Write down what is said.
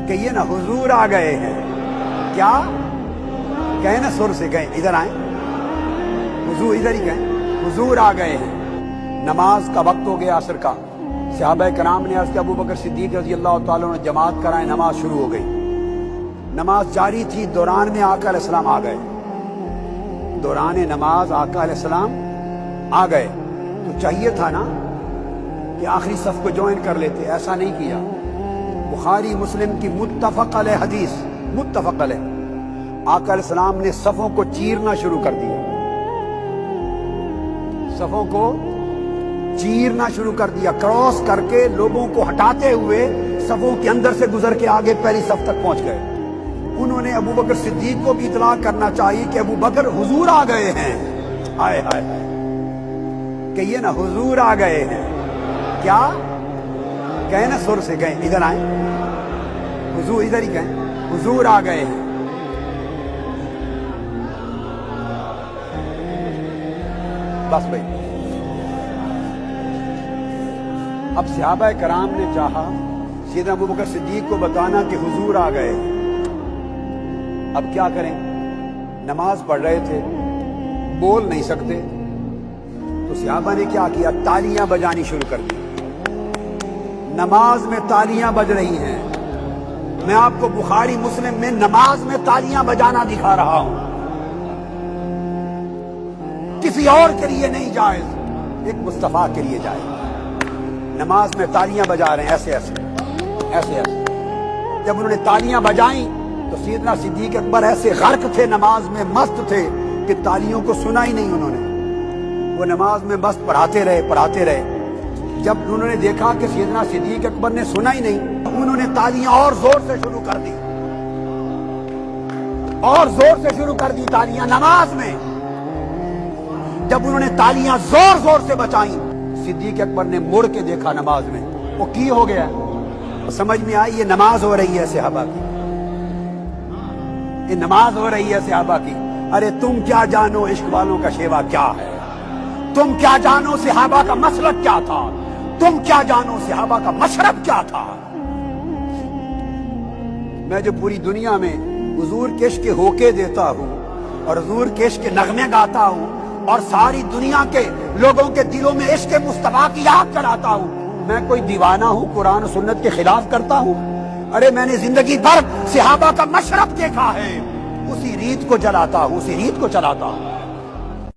کہ یہ نا حضور آ گئے ہیں. کیا کہیں نا سر سے گئے, ادھر آئیں, حضور ادھر ہی گئے, حضور آ گئے ہیں. نماز کا وقت ہو گیا عصر کا. صحابہ کرام نے عرض کیا ابو بکر صدیق رضی اللہ تعالیٰ عنہ جماعت کرائیں. نماز شروع ہو گئی, نماز جاری تھی. دوران میں آقا علیہ السلام آ گئے. دوران نماز آقا علیہ السلام آ گئے تو چاہیے تھا نا کہ آخری صف کو جوائن کر لیتے. ایسا نہیں کیا. بخاری مسلم کی متفق علیہ حدیث, متفق علیہ, آقا علیہ السلام نے صفوں کو چیرنا شروع کر دیا. صفوں کو چیرنا شروع کر دیا, کراس کر کے لوگوں کو ہٹاتے ہوئے صفوں کے اندر سے گزر کے آگے پہلی صف تک پہنچ گئے. انہوں نے ابو بکر صدیق کو بھی اطلاع کرنا چاہیے کہ ابو بکر حضور آ گئے ہیں. آئے ہائے کہ یہ نا حضور آ گئے ہیں. کیا کہیں نا سر سے گئے, ادھر آئیں, حضور ادھر ہی گئے, حضور آ گئے ہیں. بس بھائی. اب صحابہ کرام نے چاہا سیدنا ابو بکر صدیق کو بتانا کہ حضور آ گئے. اب کیا کریں, نماز پڑھ رہے تھے, بول نہیں سکتے, تو صحابہ نے کیا کیا, تالیاں بجانی شروع کر دی. نماز میں تالیاں بج رہی ہیں. میں آپ کو بخاری مسلم میں نماز میں تالیاں بجانا دکھا رہا ہوں, کسی اور کے لیے نہیں جائز, ایک مصطفیٰ کے لیے جائز. نماز میں تالیاں بجا رہے ہیں ایسے ایسے ایسے ایسے. جب انہوں نے تالیاں بجائیں تو سیدنا صدیق اکبر ایسے غرق تھے, نماز میں مست تھے کہ تالیوں کو سنا ہی نہیں. انہوں نے وہ نماز میں مست پڑھاتے رہے. جب انہوں نے دیکھا کہ سیدنا صدیق اکبر نے سنا ہی نہیں, انہوں نے تالیاں اور زور سے شروع کر دی, اور زور سے شروع کر دی تالیاں نماز میں. جب انہوں نے تالیاں زور زور سے بچائیں, صدیق اکبر نے مڑ کے دیکھا نماز میں, وہ کی ہو گیا. سمجھ میں آئی یہ نماز ہو رہی ہے صحابہ کی, یہ نماز ہو رہی ہے صحابہ کی. ارے تم کیا جانو عشق والوں کا شیوا کیا ہے, تم کیا جانو صحابہ کا مسلک کیا تھا, تم کیا جانو صحابہ کا مشرب کیا تھا. میں جو پوری دنیا میں حضور کے عشق کے ہوکے دیتا ہوں اور حضور کے عشق کے نغمے گاتا ہوں اور ساری دنیا کے لوگوں کے دلوں میں عشق مصطفیٰ کی آگ جلاتا ہوں, میں کوئی دیوانہ ہوں قرآن و سنت کے خلاف کرتا ہوں؟ ارے میں نے زندگی بھر صحابہ کا مشرب دیکھا ہے, اسی ریت کو جلاتا ہوں, اسی ریت کو چلاتا ہوں.